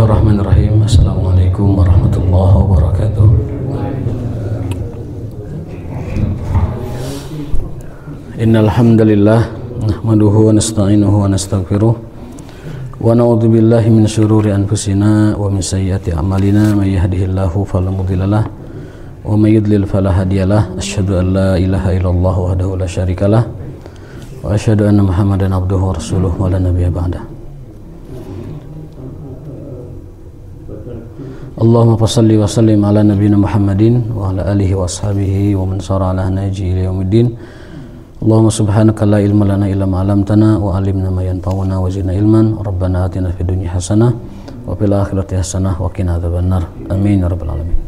Bismillahirrahmanirrahim. Assalamualaikum warahmatullahi wabarakatuh. Innal hamdalillah nahmaduhu wa nasta'inuhu wa nastaghfiruh wa na'udzu billahi min syururi anfusina wa min sayyiati a'malina may yahdihillahu fala mudhillalah wa may yudlil fala hadiyalah. Asyhadu an la ilaha illallah wahdahu la syarikalah wa asyhadu anna Muhammadan abduhu wa rasuluhu wa la nabiyya ba'da. Allahumma salli wa sallim ala nabiyyina Muhammadin wa ala alihi wa ashabihi wa man sara ala nahjihi ila yaumiddin. Allahumma subhanaka la ilma lana illa ma 'allamtana wa 'allimna ma yanfa'una wa zidna ilman. Rabbana atina fid dunya hasanah wa fil akhirati hasanah wa qina adzabannar. Amin ya rabbal alamin.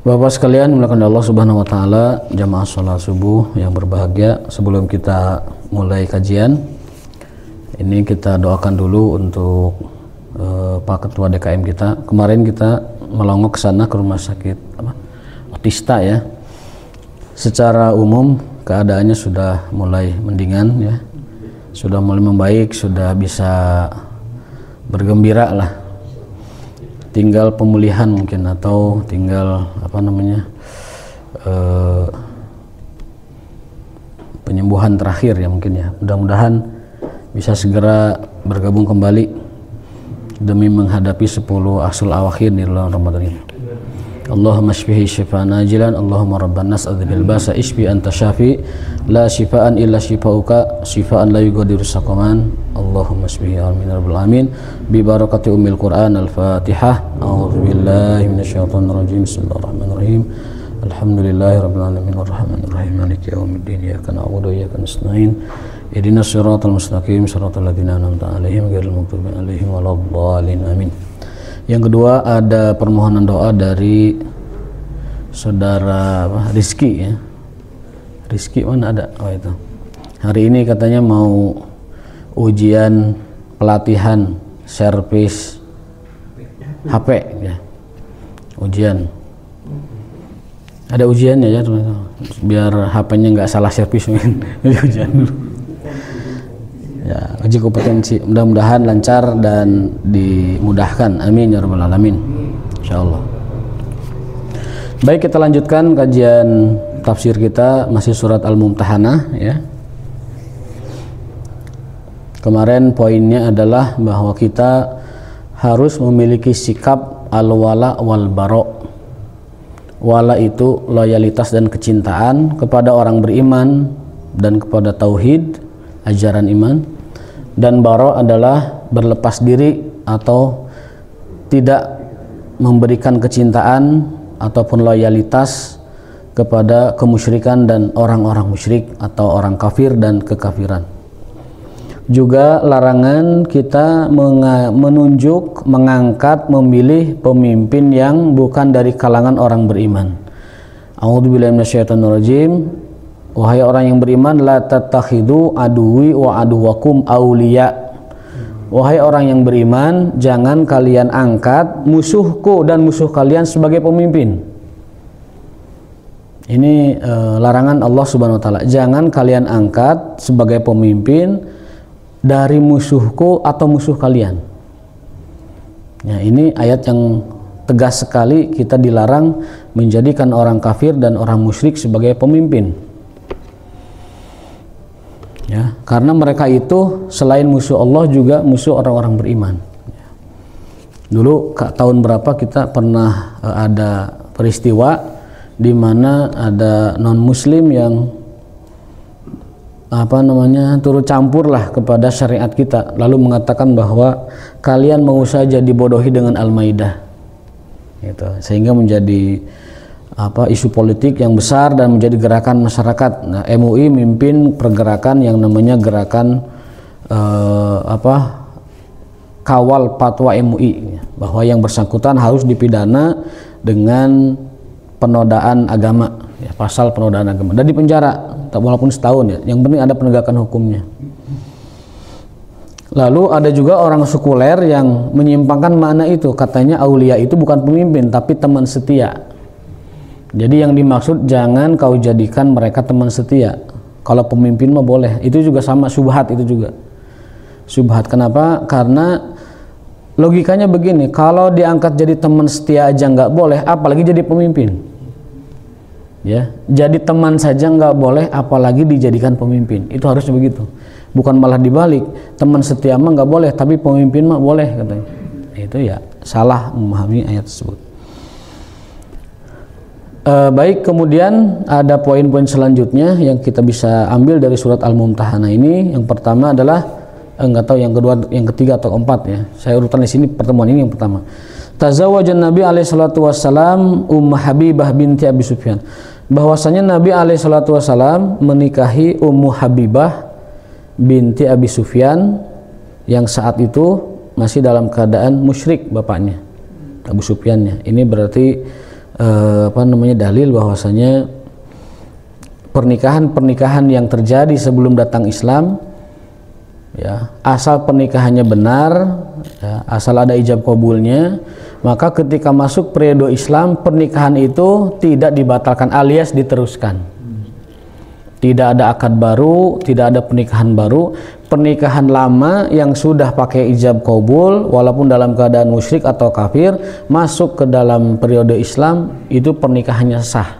Bapak sekalian, dimuliakan Allah Subhanahu wa taala, jamaah salat subuh yang berbahagia, sebelum kita mulai kajian ini kita doakan dulu untuk Pak Ketua DKM kita. Kemarin kita melongok ke sana ke rumah sakit Otista ya. Secara umum keadaannya sudah mulai mendingan ya. Sudah mulai membaik, sudah bisa bergembira lah. Tinggal pemulihan mungkin atau tinggal penyembuhan terakhir ya mungkin ya. Mudah-mudahan bisa segera bergabung kembali demi menghadapi 10 ashul awakhir di bulan Ramadan ini. Allahumma shfihi shifaan ajilan, Allahumma rabban nas adhibil basa ishfi anta syafi la shifaan illa shifauka shifaan la yughadiru saqaman. Allahumma shfihi amin rabbal alamin bi barakati ummil Quran. Al-Fatihah. A'udzu billahi minasyaitonir rajim. Bismillahirrahmanirrahim. Alhamdulillahi rabbil alamin arrahmanir rahim maliki yaumiddin iyyaka na'budu wa iyyaka nasta'in. Ihdinas siratal mustaqim siratal ladzina an'amta 'alaihim ghairil maghdubi 'alaihim waladdallin. Amin. Yang kedua ada permohonan doa dari saudara Rizky ya. Rizky mana ada? Oh itu. Hari ini katanya mau ujian pelatihan servis HP ya. Ujian. Ada ujiannya ya teman-teman. Biar HP-nya nggak salah servis mungkin. Ujian dulu. Ya, uji kompetensi, mudah-mudahan lancar dan dimudahkan. Amin ya rabbal alamin. Insyaallah. Baik, kita lanjutkan kajian tafsir kita, masih surat Al-Mumtahanah ya. Kemarin poinnya adalah bahwa kita harus memiliki sikap al-wala wal bara. Wala itu loyalitas dan kecintaan kepada orang beriman dan kepada tauhid, ajaran iman, dan bara adalah berlepas diri atau tidak memberikan kecintaan ataupun loyalitas kepada kemusyrikan dan orang-orang musyrik atau orang kafir dan kekafiran. Juga larangan kita menunjuk, mengangkat, memilih pemimpin yang bukan dari kalangan orang beriman. A'udzubillahi minasyaitonirrajim. Wahai orang yang beriman, la tattakhidu aduwi wa aduwakum auliya. Wahai orang yang beriman, jangan kalian angkat musuhku dan musuh kalian sebagai pemimpin. Ini larangan Allah Subhanahu wa taala. Jangan kalian angkat sebagai pemimpin dari musuhku atau musuh kalian. Ya, ini ayat yang tegas sekali, kita dilarang menjadikan orang kafir dan orang musyrik sebagai pemimpin. Ya, karena mereka itu selain musuh Allah juga musuh orang-orang beriman. Dulu tahun berapa kita pernah ada peristiwa di mana ada non muslim yang turut campur lah kepada syariat kita, lalu mengatakan bahwa kalian mau saja dibodohi dengan Al-Maidah. Gitu. Sehingga menjadi isu politik yang besar dan menjadi gerakan masyarakat. Nah, MUI mimpin pergerakan yang namanya gerakan kawal fatwa MUI, bahwa yang bersangkutan harus dipidana dengan penodaan agama, ya, pasal penodaan agama, dan dipenjara walaupun setahun ya. Yang penting ada penegakan hukumnya. Lalu ada juga orang sekuler yang menyimpangkan makna itu, katanya aulia itu bukan pemimpin tapi teman setia. Jadi yang dimaksud jangan kau jadikan mereka teman setia. Kalau pemimpin mah boleh. Itu juga sama, syubhat itu juga. Syubhat. Kenapa? Karena Logikanya begini, kalau diangkat jadi teman setia aja nggak boleh, apalagi jadi pemimpin. Ya, jadi teman saja nggak boleh, apalagi dijadikan pemimpin. Itu harusnya begitu. Bukan malah dibalik, teman setia mah nggak boleh, tapi pemimpin mah boleh katanya. Itu ya salah memahami ayat tersebut. Baik, kemudian ada poin-poin selanjutnya yang kita bisa ambil dari surat Al-Mumtahanah ini. Yang pertama adalah nggak tahu yang kedua, yang ketiga atau keempat ya. Saya urutan di sini pertemuan ini yang pertama. Tazawwajan Nabi alaihi salatu wassalam Habibah binti Abi Sufyan. Bahwasanya Nabi alaihi salatu wassalam menikahi Habibah binti Abi Sufyan yang saat itu masih dalam keadaan musyrik bapaknya, Abu Sufyannya. Ini berarti dalil bahwasanya pernikahan yang terjadi sebelum datang Islam, ya, asal pernikahannya benar, ya, asal ada ijab kabulnya, maka ketika masuk periode Islam pernikahan itu tidak dibatalkan alias diteruskan. Tidak ada akad baru, tidak ada pernikahan baru. Pernikahan lama yang sudah pakai ijab kabul walaupun dalam keadaan musyrik atau kafir masuk ke dalam periode Islam, itu pernikahannya sah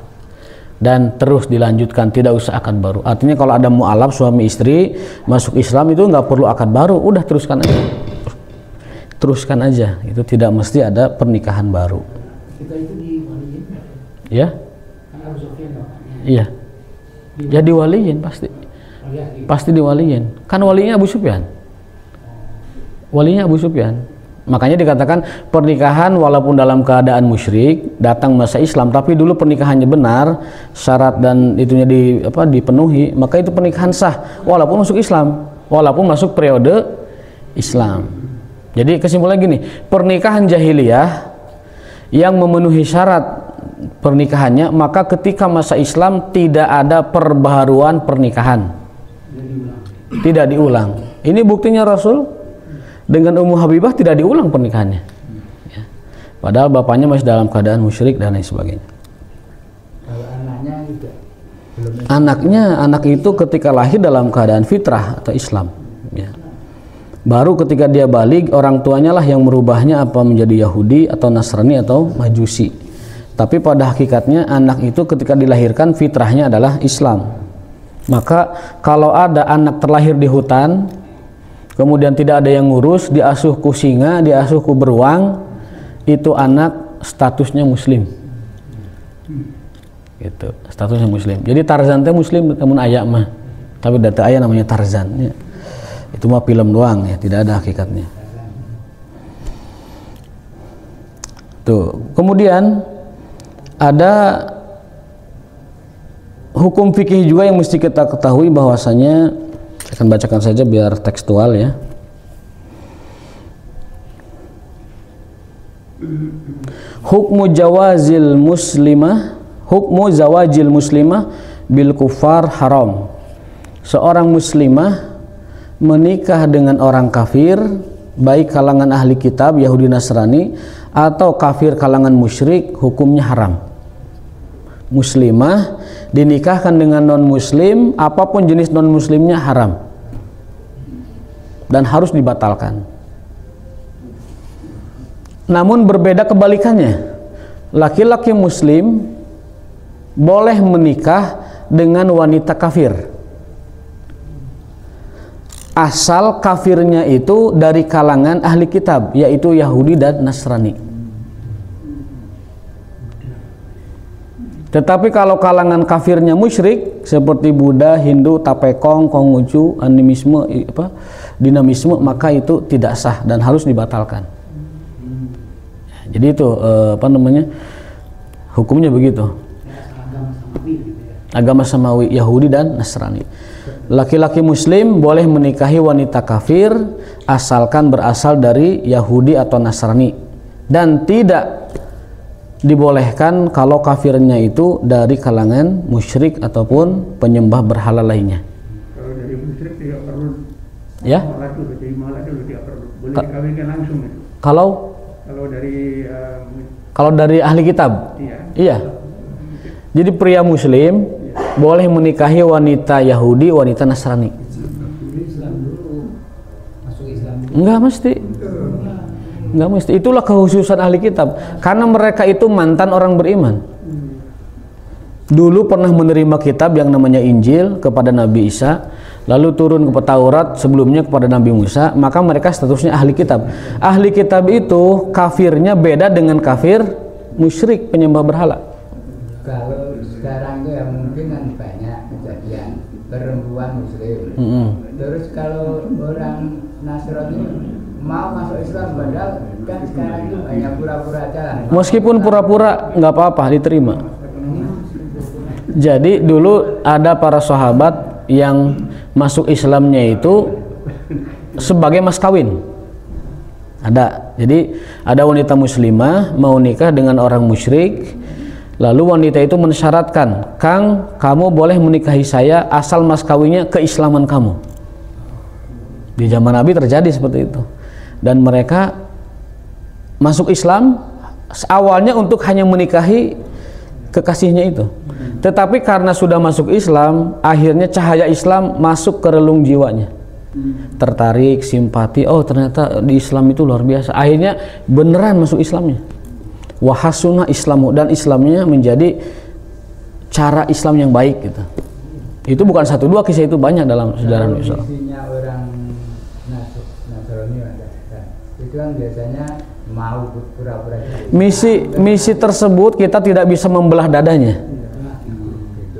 dan terus dilanjutkan, tidak usah akad baru. Artinya kalau ada mu'alaf suami istri masuk Islam itu nggak perlu akad baru, udah teruskan aja, itu tidak mesti ada pernikahan baru. Kita itu diwaliin ya? Abu Sufyan bapaknya. Iya. Ya diwaliin pasti diwaliin. Kan walinya Abu Sufyan. Walinya Abu Sufyan. Makanya dikatakan pernikahan walaupun dalam keadaan musyrik, datang masa Islam tapi dulu pernikahannya benar, syarat dan itunya dipenuhi, maka itu pernikahan sah walaupun masuk Islam, walaupun masuk periode Islam. Jadi kesimpulannya gini, pernikahan jahiliyah yang memenuhi syarat pernikahannya, maka ketika masa Islam tidak ada perbaharuan pernikahan, tidak diulang. Ini buktinya Rasul dengan Habibah tidak diulang pernikahannya, ya. Padahal bapaknya masih dalam keadaan musyrik dan lain sebagainya. Kalau anaknya juga belum. Anak itu ketika lahir dalam keadaan fitrah atau Islam, ya. Baru ketika dia balik, orang tuanya lah yang merubahnya apa menjadi Yahudi atau Nasrani atau Majusi. Tapi pada hakikatnya anak itu ketika dilahirkan fitrahnya adalah Islam. Maka kalau ada anak terlahir di hutan, kemudian tidak ada yang ngurus, diasuh ku singa, diasuh ku beruang, itu anak statusnya muslim. Gitu, statusnya muslim. Jadi Tarzan teh muslim namun aya mah. Tapi data aya namanya Tarzan, ya. Itu mah film doang ya, tidak ada hakikatnya. Tuh, kemudian ada hukum fikih juga yang mesti kita ketahui bahwasanya, saya akan bacakan saja biar tekstual ya. Hukmu zawajil muslimah bil kufar haram. Seorang muslimah menikah dengan orang kafir, baik kalangan ahli kitab Yahudi Nasrani atau kafir kalangan musyrik, hukumnya haram. Muslimah dinikahkan dengan non muslim, apapun jenis non muslimnya haram dan harus dibatalkan. Namun berbeda kebalikannya, laki-laki muslim boleh menikah dengan wanita kafir asal kafirnya itu dari kalangan ahli kitab, yaitu Yahudi dan Nasrani. Tetapi kalau kalangan kafirnya musyrik seperti Buddha, Hindu, Tapekong, Konghucu, animisme, dinamisme, maka itu tidak sah dan harus dibatalkan. Jadi itu hukumnya begitu. Agama samawi Yahudi dan Nasrani. Laki-laki muslim boleh menikahi wanita kafir asalkan berasal dari Yahudi atau Nasrani, dan tidak dibolehkan kalau kafirnya itu dari kalangan musyrik ataupun penyembah berhala lainnya. Kalau dari musyrik tidak perlu, ya? Malah dulu tidak perlu, boleh dikawinkan langsung itu. Kalau dari ahli kitab, iya. Jadi pria muslim boleh menikahi wanita Yahudi, wanita Nasrani. Islam dulu, masuk Islam dulu. Enggak mesti. Nggak mesti. Itulah kekhususan ahli kitab. Karena mereka itu mantan orang beriman. Dulu pernah menerima kitab yang namanya Injil kepada Nabi Isa, lalu turun ke Taurat sebelumnya kepada Nabi Musa, maka mereka statusnya ahli kitab. Ahli kitab itu kafirnya beda dengan kafir musyrik penyembah berhala. Kalau sekarang itu ya mungkin kan banyak kejadian perempuan muslim. Terus kalau orang Nasrani mau masuk Islam, padahal kan sekarang itu hanya pura-pura aja lah. Meskipun pura-pura nggak apa-apa, diterima. Jadi dulu ada para sahabat yang masuk Islamnya itu sebagai mas kawin. Ada. Jadi ada wanita muslimah mau nikah dengan orang musyrik, lalu wanita itu mensyaratkan, "Kang, kamu boleh menikahi saya asal mas kawinnya keislaman kamu." Di zaman Nabi terjadi seperti itu. Dan mereka masuk Islam awalnya untuk hanya menikahi kekasihnya itu. Tetapi karena sudah masuk Islam, akhirnya cahaya Islam masuk ke relung jiwanya. Tertarik, simpati, oh ternyata di Islam itu luar biasa. Akhirnya beneran masuk Islamnya. Wahasuna Islamu, dan Islamnya menjadi cara Islam yang baik gitu. Itu bukan satu dua kisah, itu banyak dalam sejarah Islam. Misinya orang Nasrani itu kan biasanya mau pura-pura. Misi tersebut kita tidak bisa membelah dadanya.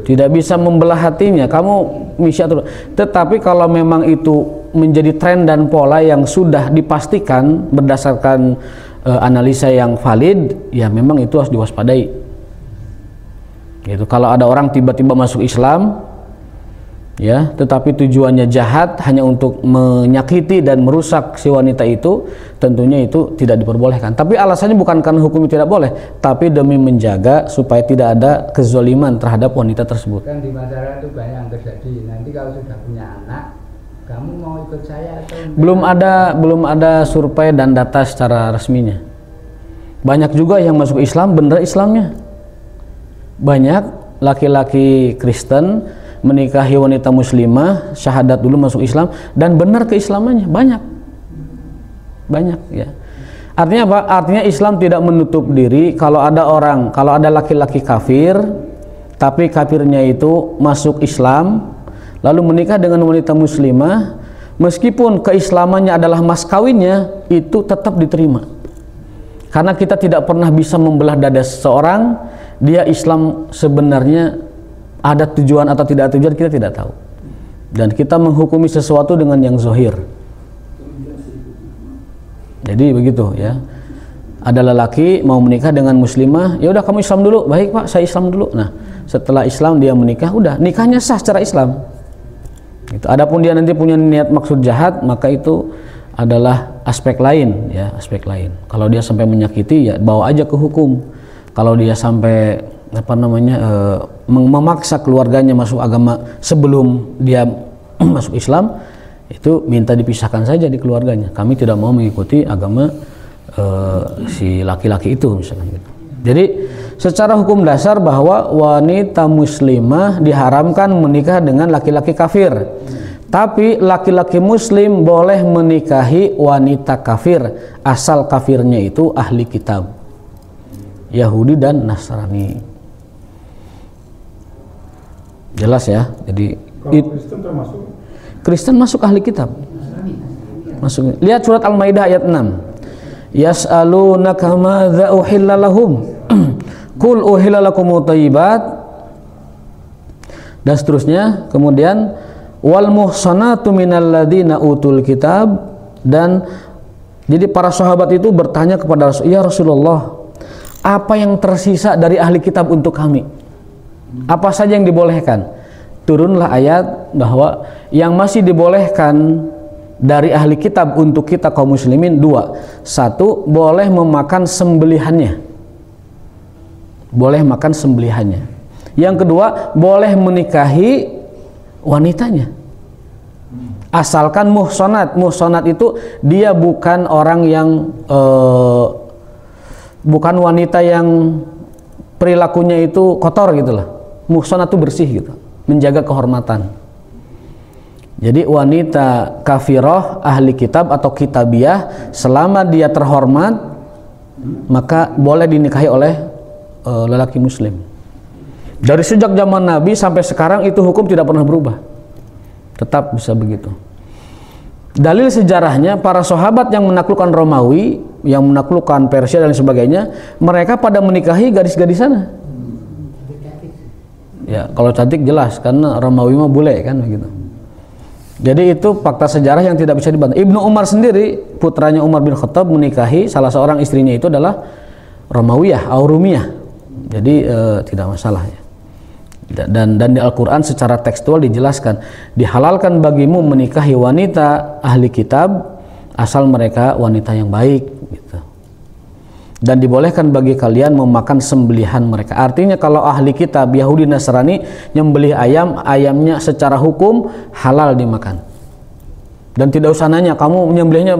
Tidak bisa membelah hatinya. Kamu misi atau, tetapi kalau memang itu menjadi tren dan pola yang sudah dipastikan berdasarkan analisa yang valid, ya memang itu harus diwaspadai. Gitu. Kalau ada orang tiba-tiba masuk Islam, ya, tetapi tujuannya jahat hanya untuk menyakiti dan merusak si wanita itu, tentunya itu tidak diperbolehkan. Tapi alasannya bukan karena hukum tidak boleh, tapi demi menjaga supaya tidak ada kezaliman terhadap wanita tersebut. Kan di masyarakat itu banyak yang terjadi. Nanti kalau sudah punya anak, kamu mau ikut saya atau enggak? Belum ada survei dan data secara resminya. Banyak juga yang masuk Islam bener Islamnya. Banyak laki-laki Kristen menikahi wanita muslimah, syahadat dulu masuk Islam, dan benar keislamannya banyak ya. Artinya apa? Artinya Islam tidak menutup diri kalau ada laki-laki kafir tapi kafirnya itu masuk Islam lalu menikah dengan wanita muslimah, meskipun keislamannya adalah mas kawinnya, itu tetap diterima. Karena kita tidak pernah bisa membelah dada seseorang, dia Islam sebenarnya ada tujuan atau tidak ada tujuan, kita tidak tahu. Dan kita menghukumi sesuatu dengan yang zahir. Jadi begitu ya. Ada lelaki mau menikah dengan muslimah, ya udah kamu Islam dulu. Baik Pak, saya Islam dulu. Nah, setelah Islam dia menikah, udah nikahnya sah secara Islam. Gitu. Adapun dia nanti punya niat maksud jahat, maka itu adalah aspek lain ya, aspek lain. Kalau dia sampai menyakiti, ya bawa aja ke hukum. Kalau dia sampai memaksa keluarganya masuk agama sebelum dia masuk Islam, itu minta dipisahkan saja di keluarganya. Kami tidak mau mengikuti agama si laki-laki itu misalkan gitu. Jadi secara hukum dasar bahwa wanita muslimah diharamkan menikah dengan laki-laki kafir. Tapi laki-laki muslim boleh menikahi wanita kafir asal kafirnya itu ahli kitab, Yahudi dan Nasrani. Jelas ya. Jadi Kristen termasuk? Kristen masuk ahli kitab. Masuk. Lihat surat Al-Maidah ayat 6. Yas'alunaka madza uhilla lahum. Qul uhilla lakumut thayyibat. Dan seterusnya. Kemudian wal muhsanatu minal ladzina utul kitab. Dan jadi para sahabat itu bertanya kepada Rasul, ya Rasulullah, apa yang tersisa dari ahli kitab untuk kami? Apa saja yang dibolehkan? Turunlah ayat bahwa yang masih dibolehkan dari ahli kitab untuk kita kaum muslimin dua. Satu, boleh memakan sembelihannya. Boleh makan sembelihannya. Yang kedua, boleh menikahi wanitanya. Asalkan muhsanat. Muhsanat itu dia bukan orang yang bukan wanita yang perilakunya itu kotor gitu lah. Muhsanat itu bersih gitu, menjaga kehormatan. Jadi wanita kafirah ahli kitab atau kitabiah selama dia terhormat maka boleh dinikahi oleh lelaki muslim. Dari sejak zaman Nabi sampai sekarang itu hukum tidak pernah berubah. Tetap bisa begitu. Dalil sejarahnya para sahabat yang menaklukkan Romawi, yang menaklukkan Persia dan sebagainya, mereka pada menikahi gadis-gadis sana. Ya, kalau cantik jelas karena Romawi mah bule kan begitu. Jadi itu fakta sejarah yang tidak bisa dibantah. Ibnu Umar sendiri, putranya Umar bin Khattab menikahi salah seorang istrinya itu adalah Romawiyah, Aurumiyah. Jadi tidak masalah ya. Dan di Al-Quran secara tekstual dijelaskan, dihalalkan bagimu menikahi wanita ahli kitab asal mereka wanita yang baik gitu. Dan dibolehkan bagi kalian memakan sembelihan mereka. Artinya kalau ahli kitab Yahudi Nasrani nyembelih ayam, ayamnya secara hukum halal dimakan. Dan tidak usah nanya kamu menyembelihnya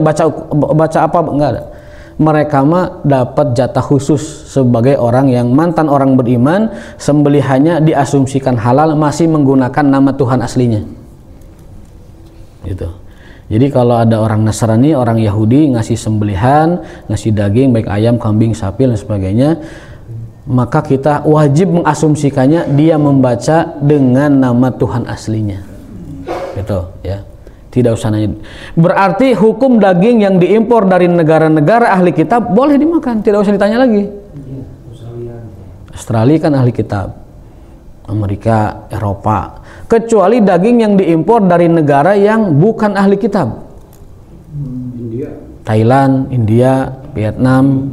baca apa, enggak ada. Mereka mah dapat jatah khusus sebagai orang yang mantan orang beriman, sembelihannya diasumsikan halal masih menggunakan nama Tuhan aslinya. Gitu. Jadi kalau ada orang Nasrani, orang Yahudi ngasih sembelihan, ngasih daging baik ayam, kambing, sapi dan sebagainya, maka kita wajib mengasumsikannya dia membaca dengan nama Tuhan aslinya. Gitu ya. Tidak usah nanya. Berarti hukum daging yang diimpor dari negara-negara ahli kitab boleh dimakan, tidak usah ditanya lagi. Australia kan ahli kitab, Amerika, Eropa. Kecuali daging yang diimpor dari negara yang bukan ahli kitab. Thailand, India, Vietnam,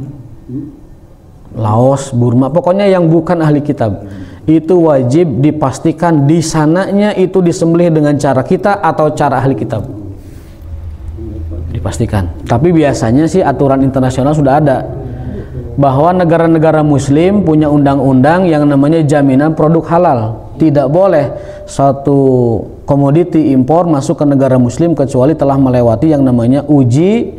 Laos, Burma, pokoknya yang bukan ahli kitab. Itu wajib dipastikan di sananya itu disembelih dengan cara kita atau cara ahli kitab. Dipastikan. Tapi biasanya sih aturan internasional sudah ada bahwa negara-negara muslim punya undang-undang yang namanya jaminan produk halal. Tidak boleh suatu komoditi impor masuk ke negara muslim kecuali telah melewati yang namanya uji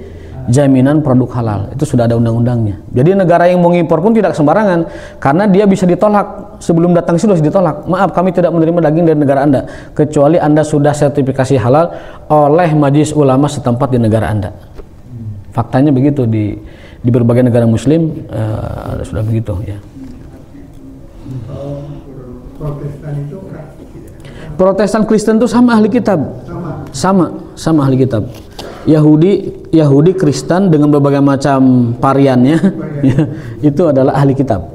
jaminan produk halal. Itu sudah ada undang-undangnya. Jadi negara yang mengimpor pun tidak sembarangan, karena dia bisa ditolak sebelum datang sudah ditolak. Maaf, kami tidak menerima daging dari negara Anda kecuali Anda sudah sertifikasi halal oleh majelis ulama setempat di negara Anda. Faktanya begitu di berbagai negara muslim sudah begitu ya. Protestan itu Protestan Kristen itu sama ahli kitab. Sama ahli kitab. Yahudi Kristen dengan berbagai macam variannya ya, itu adalah ahli kitab.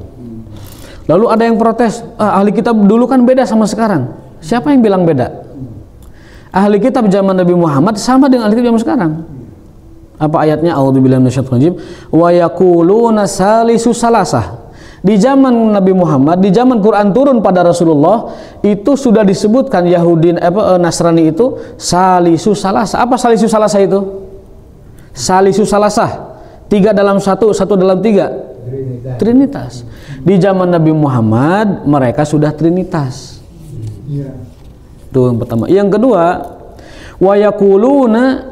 Lalu ada yang protes, ahli kitab dulu kan beda sama sekarang. Siapa yang bilang beda? Ahli kitab zaman Nabi Muhammad sama dengan ahli kitab zaman sekarang. Apa ayatnya? A'udzubillahi minasyaitonir rajim. Wa yaquluna salisu salasah. Di zaman Nabi Muhammad, di zaman Quran turun pada Rasulullah, itu sudah disebutkan Yahudi Nasrani itu salisu salasah. Apa salisu salasah itu? Salisu salasah, 3 dalam 1, 1 dalam 3. Trinitas. Di zaman Nabi Muhammad mereka sudah trinitas. Itu yang pertama. Yang kedua, wa yaquluna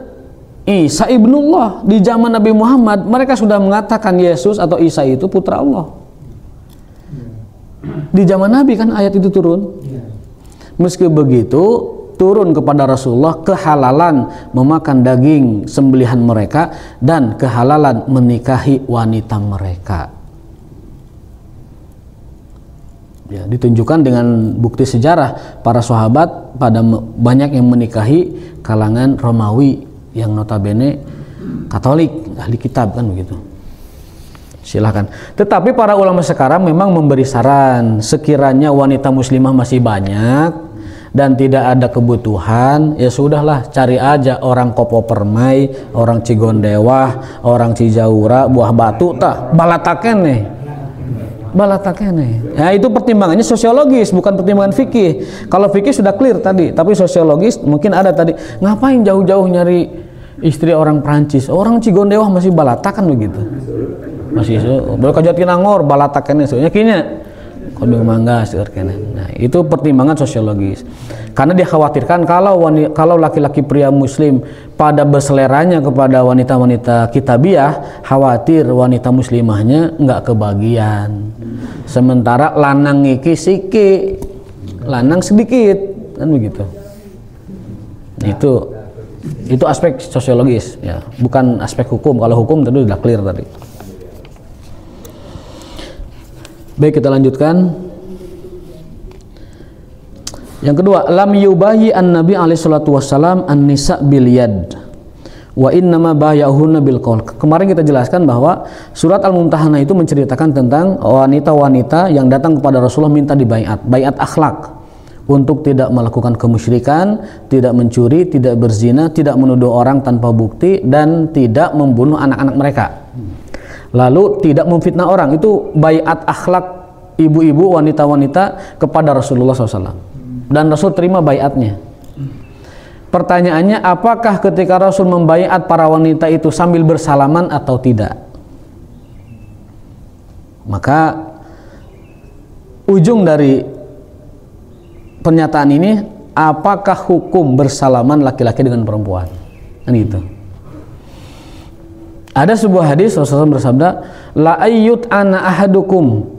Isa ibnullah. Di zaman Nabi Muhammad mereka sudah mengatakan Yesus atau Isa itu putra Allah. Di zaman Nabi kan ayat itu turun. Meski begitu turun kepada Rasulullah kehalalan memakan daging sembelihan mereka dan kehalalan menikahi wanita mereka. Ya, ditunjukkan dengan bukti sejarah para sahabat pada banyak yang menikahi kalangan Romawi yang notabene Katolik, ahli kitab kan begitu. Silahkan. Tetapi para ulama sekarang memang memberi saran, sekiranya wanita muslimah masih banyak dan tidak ada kebutuhan, ya sudahlah cari aja orang Kopo Permai, orang Cigondewah, orang Cijaura, Buah Batu, balatakene. Ya itu pertimbangannya sosiologis, bukan pertimbangan fikih. Kalau fikih sudah clear tadi, tapi sosiologis mungkin ada tadi. Ngapain jauh-jauh nyari istri orang Prancis? Orang Cigondewah masih balatakan begitu. Masih boleh kajati nangor balatakannya soalnya kinya kodong mangga seperti. Nah itu pertimbangan sosiologis karena dikhawatirkan kalau laki-laki pria muslim pada berseleranya kepada wanita-wanita kitabiah, khawatir wanita muslimahnya nggak kebagian, sementara lanang iki siki lanang sedikit kan begitu. Itu aspek sosiologis ya, bukan aspek hukum. Kalau hukum tentu sudah clear tadi. Baik, kita lanjutkan. Yang kedua, lam yubahi an-nabi alaihi salatu wassalam an-nisa bil yad wa innama bayahunna bil qaul. Kemarin kita jelaskan bahwa surat Al-Mumtahanah itu menceritakan tentang wanita-wanita yang datang kepada Rasulullah minta dibaiat, baiat akhlak untuk tidak melakukan kemusyrikan, tidak mencuri, tidak berzina, tidak menuduh orang tanpa bukti, dan tidak membunuh anak-anak mereka. Lalu tidak memfitnah orang. Itu baiat akhlak ibu-ibu, wanita-wanita kepada Rasulullah SAW. Dan Rasul terima baiatnya. Pertanyaannya, apakah ketika Rasul membaiat para wanita itu sambil bersalaman atau tidak? Maka ujung dari pernyataan ini, apakah hukum bersalaman laki-laki dengan perempuan? Kan gitu. Ada sebuah hadis Rasulullah bersabda, la ayyut ana ahadukum,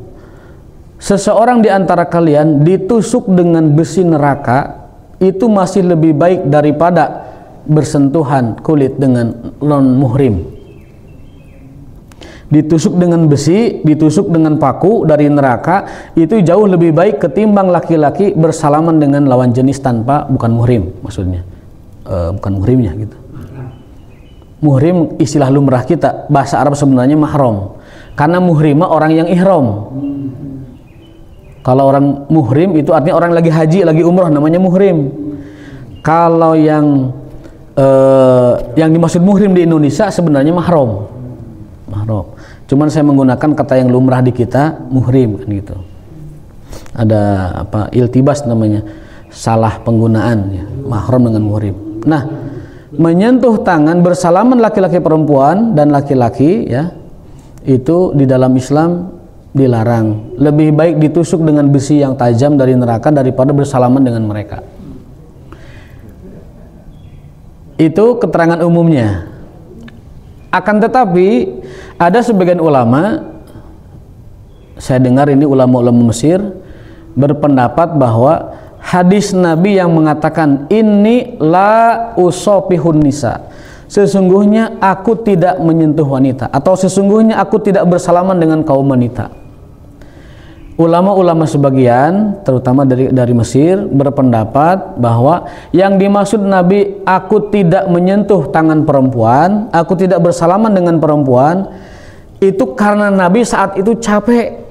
seseorang di antara kalian ditusuk dengan besi neraka itu masih lebih baik daripada bersentuhan kulit dengan non muhrim. Ditusuk dengan besi, ditusuk dengan paku dari neraka itu jauh lebih baik ketimbang laki-laki bersalaman dengan lawan jenis tanpa bukan muhrim, maksudnya bukan muhrimnya gitu. Muhrim istilah lumrah kita, bahasa Arab sebenarnya mahram. Karena muhrim orang yang ihram. Kalau orang muhrim itu artinya orang lagi haji, lagi umrah, namanya muhrim. Kalau yang dimaksud muhrim di Indonesia sebenarnya mahram. Mahram. Cuman saya menggunakan kata yang lumrah di kita, muhrim kan gitu. Ada apa? Iltibas namanya. Salah penggunaan ya. Mahram dengan muhrim. Nah, menyentuh tangan bersalaman laki-laki perempuan dan laki-laki ya, itu di dalam Islam dilarang. Lebih baik ditusuk dengan besi yang tajam dari neraka daripada bersalaman dengan mereka. Itu keterangan umumnya. Akan tetapi ada sebagian ulama, saya dengar ini ulama-ulama Mesir berpendapat bahwa hadis Nabi yang mengatakan inni la usofihun nisa, sesungguhnya aku tidak menyentuh wanita, atau sesungguhnya aku tidak bersalaman dengan kaum wanita. Ulama-ulama sebagian, terutama dari Mesir, berpendapat bahwa yang dimaksud Nabi aku tidak menyentuh tangan perempuan, aku tidak bersalaman dengan perempuan, itu karena Nabi saat itu capek.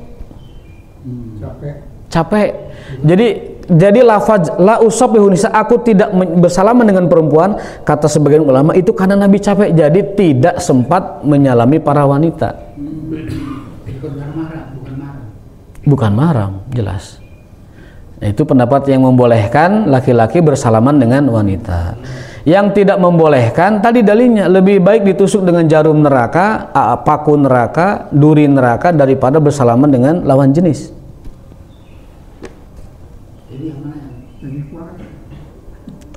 Jadi lafaz la usabbihu nisa, aku tidak bersalaman dengan perempuan, kata sebagian ulama itu karena Nabi capek, jadi tidak sempat menyalami para wanita. Bukan mahram, jelas. Nah, itu pendapat yang membolehkan laki-laki bersalaman dengan wanita. Yang tidak membolehkan, tadi dalilnya lebih baik ditusuk dengan jarum neraka, paku neraka, duri neraka daripada bersalaman dengan lawan jenis.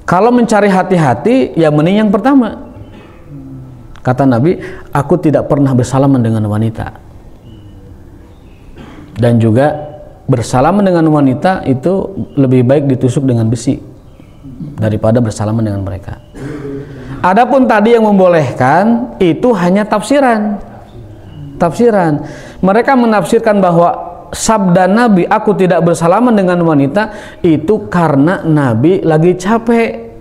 Kalau mencari hati-hati, ya mending yang pertama. Kata Nabi, aku tidak pernah bersalaman dengan wanita. Dan juga bersalaman dengan wanita itu lebih baik ditusuk dengan besi daripada bersalaman dengan mereka. Adapun tadi yang membolehkan itu hanya tafsiran. Mereka menafsirkan bahwa sabda Nabi aku tidak bersalaman dengan wanita itu karena Nabi lagi capek,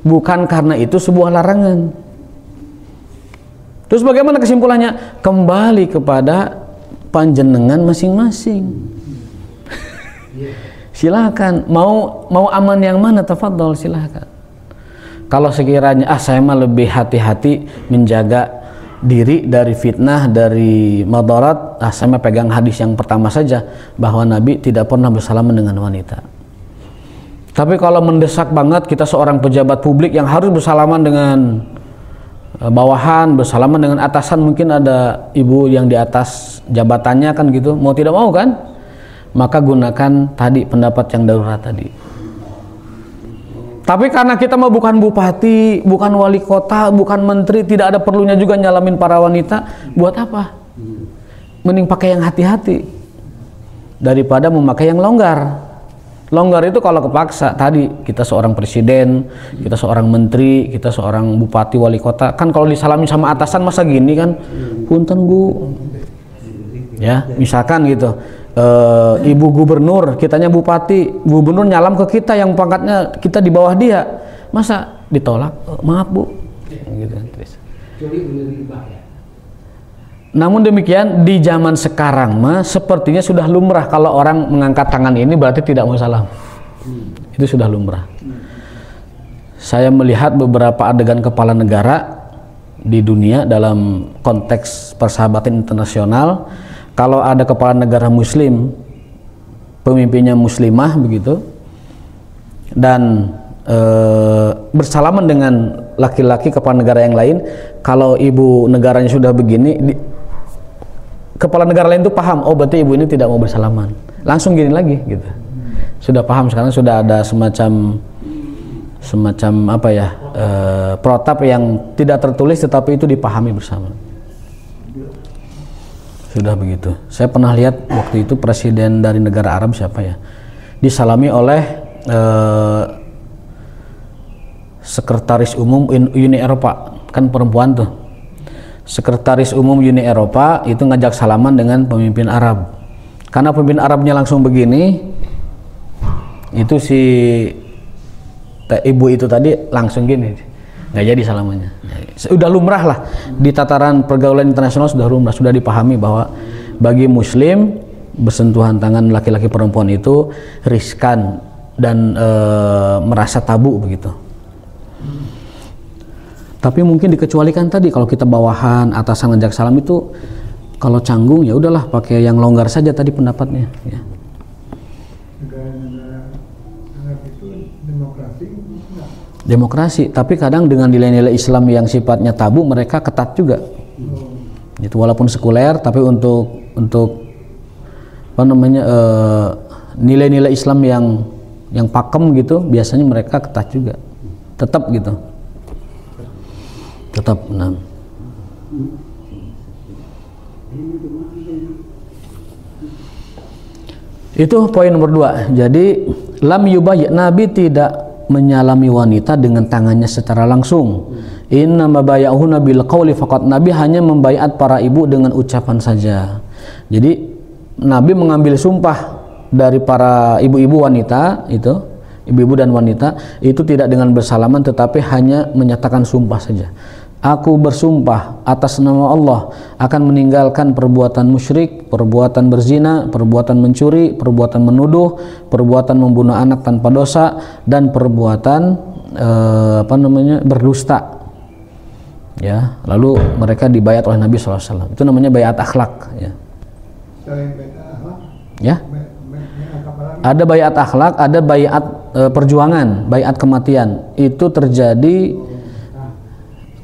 bukan karena itu sebuah larangan. Terus bagaimana kesimpulannya? Kembali kepada panjenengan masing-masing. Silakan mau aman yang mana, tafadhol, silakan. Kalau sekiranya saya mah lebih hati-hati menjaga diri dari fitnah, dari madarat, saya mah pegang hadis yang pertama saja, bahwa Nabi tidak pernah bersalaman dengan wanita. Tapi kalau mendesak banget, kita seorang pejabat publik yang harus bersalaman dengan bawahan, bersalaman dengan atasan, mungkin ada ibu yang di atas jabatannya kan gitu, mau tidak mau kan, maka gunakan tadi pendapat yang darurat tadi. Tapi karena kita mau bukan bupati, bukan wali kota, bukan menteri, tidak ada perlunya juga nyalamin para wanita, buat apa? Mending pakai yang hati-hati daripada memakai yang longgar. Longgar itu kalau kepaksa, tadi kita seorang presiden, kita seorang menteri, kita seorang bupati, wali kota, kan kalau disalami sama atasan masa gini kan, punten Bu, ya misalkan gitu, ibu gubernur, kitanya bupati, gubernur nyalam ke kita yang pangkatnya kita di bawah dia, masa ditolak? Maaf Bu, gitu. Namun demikian di zaman sekarang mah sepertinya sudah lumrah kalau orang mengangkat tangan ini berarti tidak mau salam. Itu sudah lumrah. Saya melihat beberapa adegan kepala negara di dunia dalam konteks persahabatan internasional, kalau ada kepala negara muslim, pemimpinnya muslimah begitu, dan bersalaman dengan laki-laki kepala negara yang lain, kalau ibu negaranya sudah begini, kepala negara lain itu paham, oh berarti ibu ini tidak mau bersalaman, langsung gini lagi gitu. Sudah paham, sekarang sudah ada semacam apa ya, protap yang tidak tertulis tetapi itu dipahami bersama. Sudah begitu. Saya pernah lihat waktu itu presiden dari negara Arab siapa ya, disalami oleh sekretaris umum Uni Eropa, kan perempuan tuh. Sekretaris umum Uni Eropa itu ngajak salaman dengan pemimpin Arab. Karena pemimpin Arabnya langsung begini, itu si ibu itu tadi langsung gini, nggak jadi salamannya. Sudah lumrah lah di tataran pergaulan internasional, sudah lumrah, sudah dipahami bahwa bagi Muslim bersentuhan tangan laki-laki perempuan itu riskan dan merasa tabu begitu. Tapi mungkin dikecualikan tadi, kalau kita bawahan, atasan ngajak salam itu kalau canggung ya udahlah pakai yang longgar saja tadi pendapatnya. Ya. Negara-negara Arab itu demokrasi? Demokrasi, tapi kadang dengan nilai-nilai Islam yang sifatnya tabu mereka ketat juga. Itu walaupun sekuler, tapi untuk apa namanya nilai-nilai Islam yang pakem gitu, biasanya mereka ketat juga, tetap gitu. Tetap. Nah. Itu poin nomor 2. Jadi lam yubayy, Nabi tidak menyalami wanita dengan tangannya secara langsung. Inna mabayahuna bil qauli faqat, Nabi hanya membaiat para ibu dengan ucapan saja. Jadi Nabi mengambil sumpah dari para ibu-ibu wanita itu, ibu-ibu dan wanita itu tidak dengan bersalaman tetapi hanya menyatakan sumpah saja. Aku bersumpah atas nama Allah akan meninggalkan perbuatan musyrik, perbuatan berzina, perbuatan mencuri, perbuatan menuduh, perbuatan membunuh anak tanpa dosa, dan perbuatan berdusta. Ya, lalu mereka dibayat oleh Nabi SAW. Itu namanya bayat akhlak. Ya. Ya. Ada bayat akhlak, ada bayat perjuangan, bayat kematian. Itu terjadi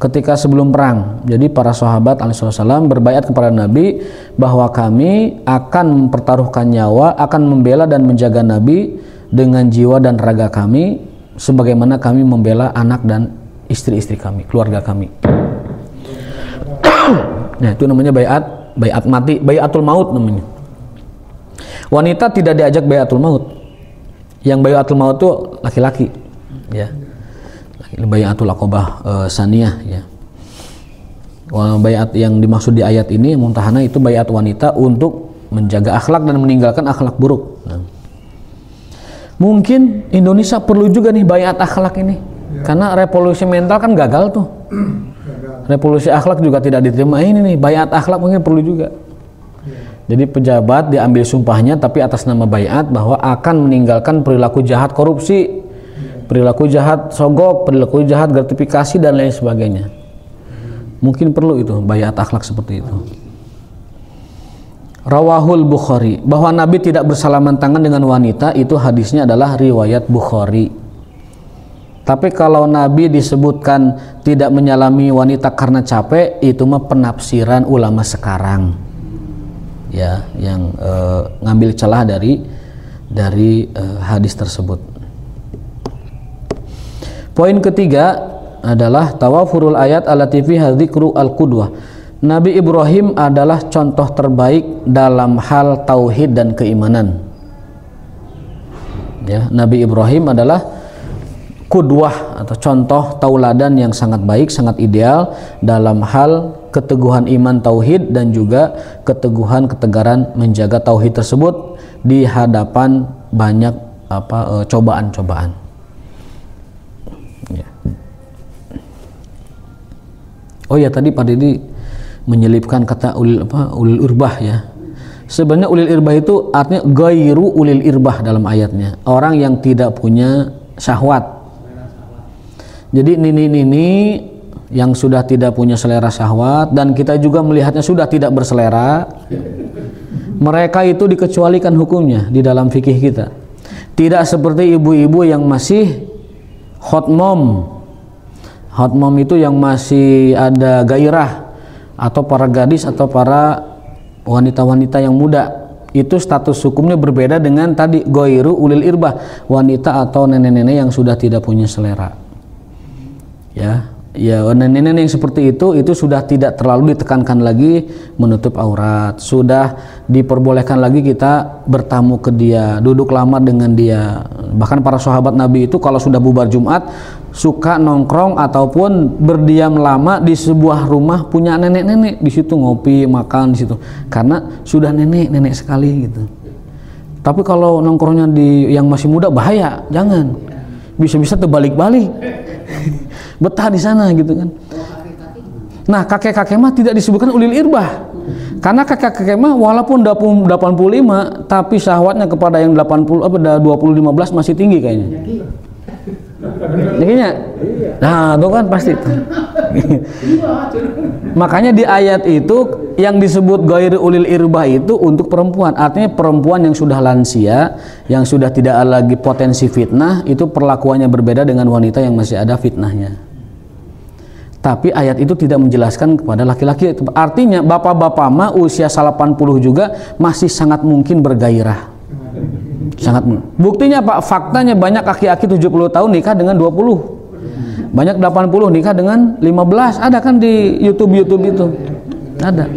ketika sebelum perang. Jadi para sahabat alaihissalam berbaiat kepada Nabi bahwa kami akan mempertaruhkan nyawa, akan membela dan menjaga Nabi dengan jiwa dan raga kami, sebagaimana kami membela anak dan istri-istri kami, keluarga kami. Nah, itu namanya baiat mati, baiatul maut namanya. Wanita tidak diajak baiatul maut. Yang baiatul maut itu laki-laki, ya. Baiatul aqobah saniyah, ya. Baiat yang dimaksud di ayat ini mumtahanah itu baiat wanita untuk menjaga akhlak dan meninggalkan akhlak buruk. Nah. Mungkin Indonesia perlu juga nih baiat akhlak ini, karena revolusi mental kan gagal tuh. Revolusi akhlak juga tidak diterima. Ini nih baiat akhlak mungkin perlu juga. Jadi pejabat diambil sumpahnya tapi atas nama baiat bahwa akan meninggalkan perilaku jahat korupsi, perilaku jahat sogok, perilaku jahat gratifikasi dan lain sebagainya. Mungkin perlu itu baiat akhlak seperti itu. Rawahul Bukhari, bahwa Nabi tidak bersalaman tangan dengan wanita, itu hadisnya adalah riwayat Bukhari. Tapi kalau Nabi disebutkan tidak menyalami wanita karena capek, itu mah penafsiran ulama sekarang, ya, yang ngambil celah dari hadis tersebut. Poin ketiga adalah tawafurul ayat allati fiha dzikru al-qudwah. Nabi Ibrahim adalah contoh terbaik dalam hal tauhid dan keimanan. Ya, Nabi Ibrahim adalah qudwah atau contoh tauladan yang sangat baik, sangat ideal dalam hal keteguhan iman tauhid dan juga keteguhan ketegaran menjaga tauhid tersebut di hadapan banyak cobaan-cobaan. Ya. Oh ya, tadi Pak Didi menyelipkan kata ulil irbah ya. Sebenarnya ulil irbah itu artinya ghairu ulil irbah dalam ayatnya, orang yang tidak punya syahwat. Jadi nini yang sudah tidak punya selera syahwat, dan kita juga melihatnya sudah tidak berselera, mereka itu dikecualikan hukumnya di dalam fikih kita. Tidak seperti ibu-ibu yang masih hot mom. Hot mom itu yang masih ada gairah, atau para gadis atau para wanita-wanita yang muda, itu status hukumnya berbeda dengan tadi ghairu ulil irbah, wanita atau nenek-nenek yang sudah tidak punya selera. Ya, nenek-nenek yang seperti itu sudah tidak terlalu ditekankan lagi menutup aurat, sudah diperbolehkan lagi kita bertamu ke dia, duduk lama dengan dia. Bahkan para sahabat Nabi itu kalau sudah bubar Jumat suka nongkrong ataupun berdiam lama di sebuah rumah punya nenek-nenek, di situ ngopi, makan di situ, karena sudah nenek-nenek sekali gitu. Tapi kalau nongkrongnya di yang masih muda bahaya, jangan, bisa-bisa terbalik-balik. Betah di sana gitu kan. Nah, kakek-kakek mah tidak disebutkan ulil irbah, karena kakek-kakek mah walaupun 85 tapi syahwatnya kepada yang 20-15 masih tinggi kayaknya. Tingginya. Nah, itu kan pasti. Makanya di ayat itu yang disebut ghairu ulil irbah itu untuk perempuan, artinya perempuan yang sudah lansia, yang sudah tidak lagi potensi fitnah, itu perlakuannya berbeda dengan wanita yang masih ada fitnahnya. Tapi ayat itu tidak menjelaskan kepada laki-laki. Artinya bapak-bapak mah usia 80 juga masih sangat mungkin bergairah. Sangat mungkin. Buktinya Pak, faktanya banyak aki-aki 70 tahun nikah dengan 20. Banyak 80 nikah dengan 15. Ada kan di YouTube itu. Ada.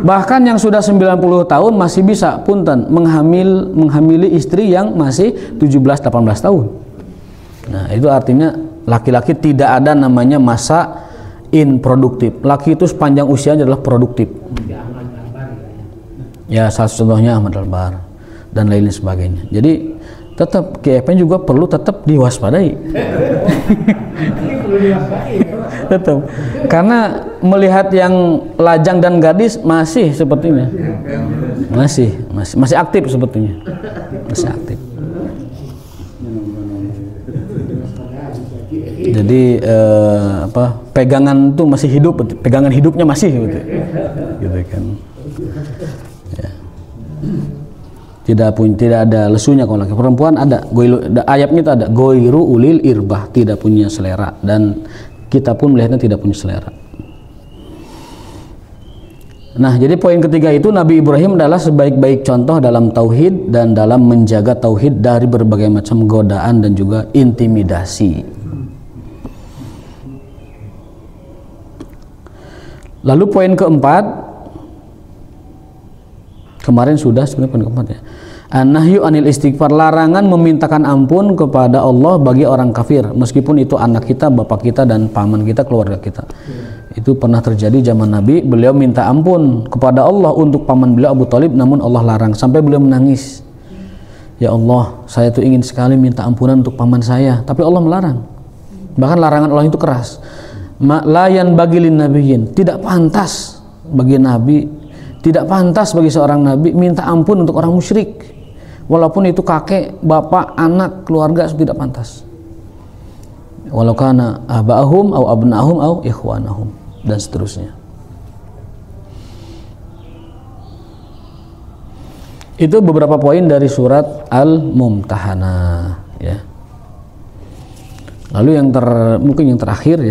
Bahkan yang sudah 90 tahun masih bisa punten menghamili istri yang masih 17-18 tahun. Nah, itu artinya laki-laki tidak ada namanya masa improduktif. Laki itu sepanjang usianya adalah produktif. Ya, salah contohnya Ahmad Albar dan lain sebagainya. Jadi tetap KFN juga perlu tetap diwaspadai. Tetap, karena melihat yang lajang dan gadis masih sepertinya masih aktif sepertinya, masih aktif. Jadi pegangan itu masih hidup, pegangan hidupnya masih gitu kan. Ya. Tidak ada lesunya. Kalau laki perempuan ada ayatnya itu ada ghairu ulil irbah, tidak punya selera, dan kita pun melihatnya tidak punya selera. Nah, jadi poin ketiga itu Nabi Ibrahim adalah sebaik-baik contoh dalam tauhid dan dalam menjaga tauhid dari berbagai macam godaan dan juga intimidasi. Lalu poin keempat, kemarin sudah sebenarnya poin keempat ya. An-nahyu anil istighfar, larangan memintakan ampun kepada Allah bagi orang kafir, meskipun itu anak kita, bapak kita, dan paman kita, keluarga kita. Itu pernah terjadi zaman Nabi, beliau minta ampun kepada Allah untuk paman beliau Abu Thalib, namun Allah larang sampai beliau menangis. Ya Allah, saya tuh ingin sekali minta ampunan untuk paman saya, tapi Allah melarang. Bahkan larangan Allah itu keras. Layan bagilin nabiyyin, tidak pantas bagi nabi, tidak pantas bagi seorang nabi minta ampun untuk orang musyrik, walaupun itu kakek, bapak, anak, keluarga, tidak pantas. Walau kana aba'ahum au abna'ahum au ikhwanahum, dan seterusnya. Itu beberapa poin dari surat Al-Mumtahanah ya. Lalu mungkin yang terakhir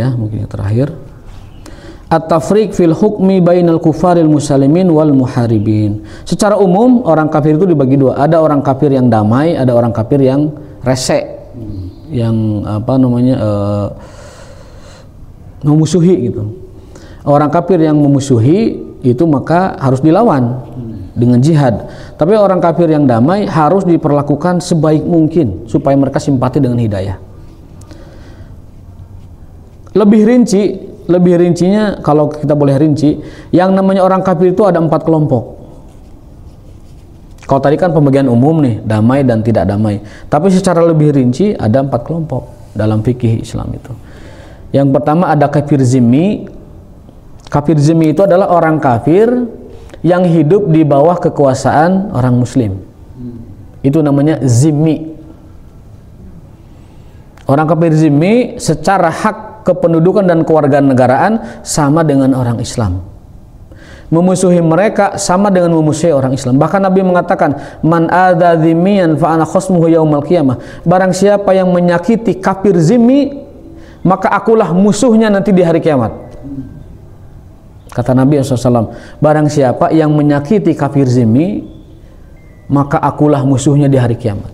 at-tafriq fil hukmi bainal kufaril musalimin wal muharibin. Secara umum orang kafir itu dibagi dua. Ada orang kafir yang damai, ada orang kafir yang rese, yang memusuhi gitu. Orang kafir yang memusuhi itu maka harus dilawan. dengan jihad. Tapi orang kafir yang damai harus diperlakukan sebaik mungkin supaya mereka simpati dengan hidayah. Lebih rincinya kalau kita boleh rinci, yang namanya orang kafir itu ada 4 kelompok. Kalau tadi kan pembagian umum nih, damai dan tidak damai. Tapi secara lebih rinci ada 4 kelompok dalam fikih Islam itu. Yang pertama ada kafir zimmi. Kafir zimmi itu adalah orang kafir yang hidup di bawah kekuasaan orang muslim. Itu namanya zimmi. Orang kafir zimmi secara hak kependudukan dan kewarganegaraan sama dengan orang Islam. Memusuhi mereka sama dengan memusuhi orang Islam. Bahkan Nabi mengatakan, man adza dzimmiyan fa ana khasmuhu yaumal qiyamah. Barang siapa yang menyakiti kafir zimmi, maka akulah musuhnya nanti di hari kiamat. Kata Nabi SAW, barang siapa yang menyakiti kafir zimmi, maka akulah musuhnya di hari kiamat.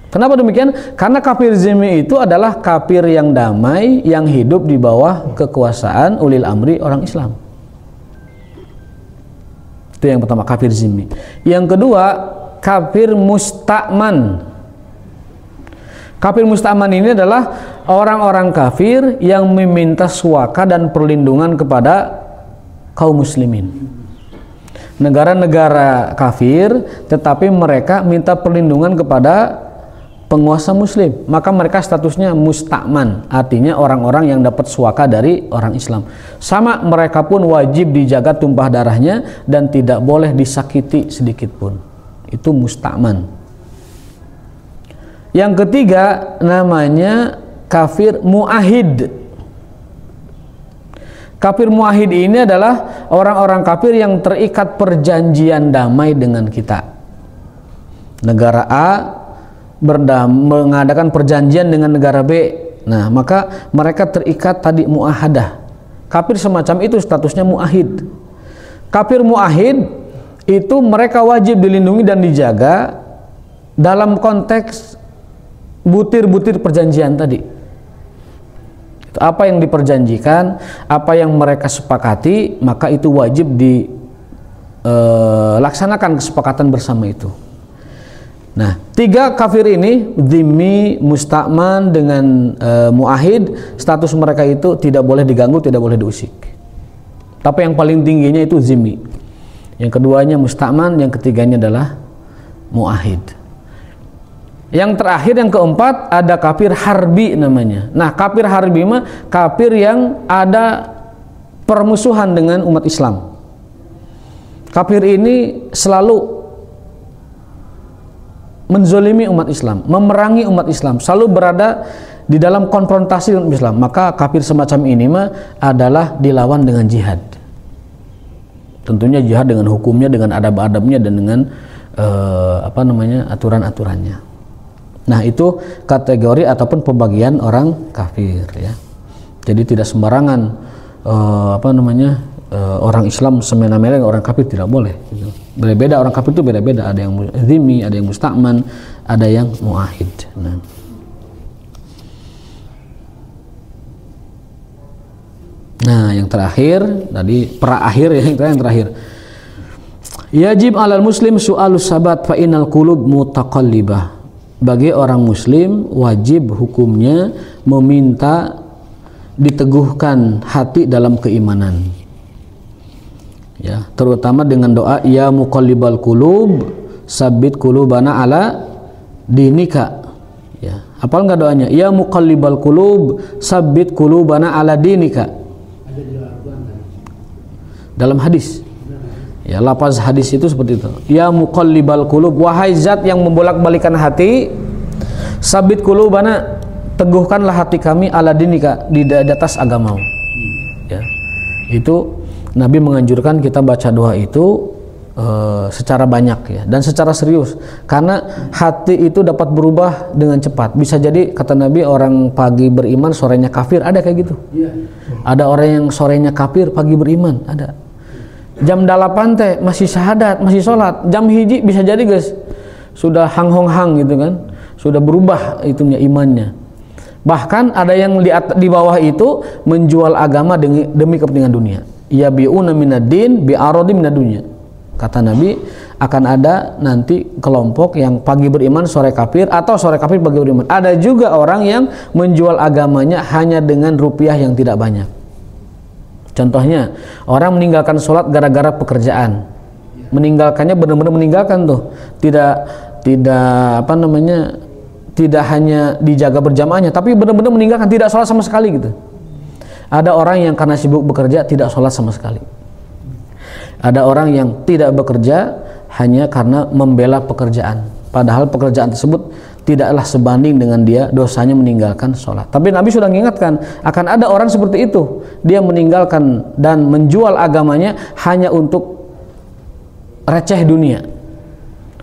Kenapa demikian? Karena kafir zimmi itu adalah kafir yang damai, yang hidup di bawah kekuasaan ulil amri orang Islam. Itu yang pertama, kafir zimmi. Yang kedua, kafir musta'man. Kafir musta'man ini adalah orang-orang kafir yang meminta suaka dan perlindungan kepada kaum muslimin. Negara-negara kafir, tetapi mereka minta perlindungan kepada penguasa muslim, maka mereka statusnya musta'man, artinya orang-orang yang dapat suaka dari orang Islam. Sama, mereka pun wajib dijaga tumpah darahnya dan tidak boleh disakiti sedikit pun. Itu musta'man. Yang ketiga namanya kafir mu'ahid. Kafir mu'ahid ini adalah orang-orang kafir yang terikat perjanjian damai dengan kita. Negara A mengadakan perjanjian dengan negara B, nah maka mereka terikat tadi muahadah. Kafir semacam itu statusnya muahid. Kafir muahid itu mereka wajib dilindungi dan dijaga dalam konteks butir-butir perjanjian tadi. Apa yang diperjanjikan, apa yang mereka sepakati, maka itu wajib dilaksanakan kesepakatan bersama itu. Nah, 3 kafir ini, dhimmi, musta'man dengan muahid, status mereka itu tidak boleh diganggu, tidak boleh diusik. Tapi yang paling tingginya itu dhimmi. Yang keduanya musta'man, yang ketiganya adalah muahid. Yang terakhir, yang keempat, ada kafir harbi namanya. Nah, kafir harbi mah kafir yang ada permusuhan dengan umat Islam. Kafir ini selalu menzolimi umat Islam, memerangi umat Islam, selalu berada di dalam konfrontasi dengan Islam. Maka kafir semacam ini mah adalah dilawan dengan jihad. Tentunya jihad dengan hukumnya, dengan adab-adabnya, dan dengan aturan-aturannya. Nah, itu kategori ataupun pembagian orang kafir ya. Jadi tidak sembarangan orang Islam semena-mena dengan orang kafir, tidak boleh gitu. Beda-beda orang kafir itu beda-beda, ada yang dhimmi, ada yang musta'man, ada yang muahid. Nah, yang terakhir tadi perakhir ya, yang terakhir. Yajib alal muslim su'alus sabat fa innal qulub mutaqallibah. Bagi orang muslim wajib hukumnya meminta diteguhkan hati dalam keimanan. Ya, terutama dengan doa ya muqallibal qulub sabbit qulubana ala dinika. Ya, hafal nggak doanya? Ya muqallibal qulub sabbit qulubana ala dinika. Dalam hadis. Ya, lafaz hadis itu seperti itu. Ya muqallibal qulub, wahai zat yang membolak-balikan hati, sabbit qulubana, teguhkanlah hati kami ala dinika, di atas agamamu. Ya. Itu Nabi menganjurkan kita baca doa itu secara banyak ya, dan secara serius, karena hati itu dapat berubah dengan cepat. Bisa jadi kata Nabi, orang pagi beriman sorenya kafir, ada kayak gitu. Ada orang yang sorenya kafir pagi beriman, ada. Jam 8 teh masih syahadat, masih sholat, jam hiji bisa jadi guys sudah hang gitu kan, sudah berubah itunya imannya. Bahkan ada yang di bawah itu menjual agama demi kepentingan dunia. Ya bi'una minad din bi'aradi minad dunya. Kata Nabi, akan ada nanti kelompok yang pagi beriman sore kafir, atau sore kafir pagi beriman. Ada juga orang yang menjual agamanya hanya dengan rupiah yang tidak banyak. Contohnya, orang meninggalkan sholat gara-gara pekerjaan. Meninggalkannya benar-benar meninggalkan tuh. Tidak hanya dijaga berjamaahnya, tapi benar-benar meninggalkan, tidak sholat sama sekali gitu. Ada orang yang karena sibuk bekerja tidak sholat sama sekali. Ada orang yang tidak bekerja hanya karena membela pekerjaan, padahal pekerjaan tersebut tidaklah sebanding dengan dia dosanya meninggalkan sholat. Tapi Nabi sudah mengingatkan, akan ada orang seperti itu, dia meninggalkan dan menjual agamanya hanya untuk receh dunia.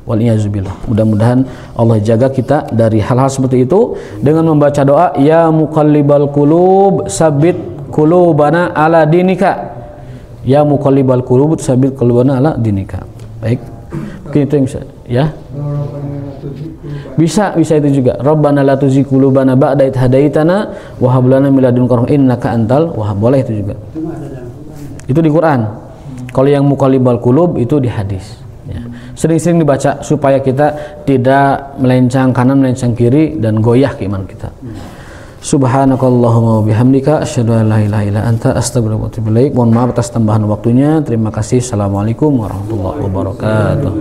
Waliyazubillah. Mudah-mudahan Allah jaga kita dari hal-hal seperti itu dengan membaca doa, ya muqallibal qulub sabbit qulubana ala dinika. Ya muqallibal qulub sabbit qulubana ala dinika. Baik. Mungkin itu yang bisa, ya. Bisa itu juga. Rabbana la tuzigh qulubana ba'da idh hadaitana wa hab lana min ladunka rahmah innaka antal wahhab. Boleh itu juga. Itu di Quran. Kalau yang muqallibal qulub itu di hadis. Ya. Sering-sering dibaca supaya kita tidak melencang kanan melencang kiri dan goyah keimanan kita. Subhanakallahumma wa bihamdika asyhadu an la ilaha illa anta astaghfiruka wa atubu ilaik. Mohon maaf atas tambahan waktunya. Terima kasih. Assalamualaikum warahmatullahi wabarakatuh.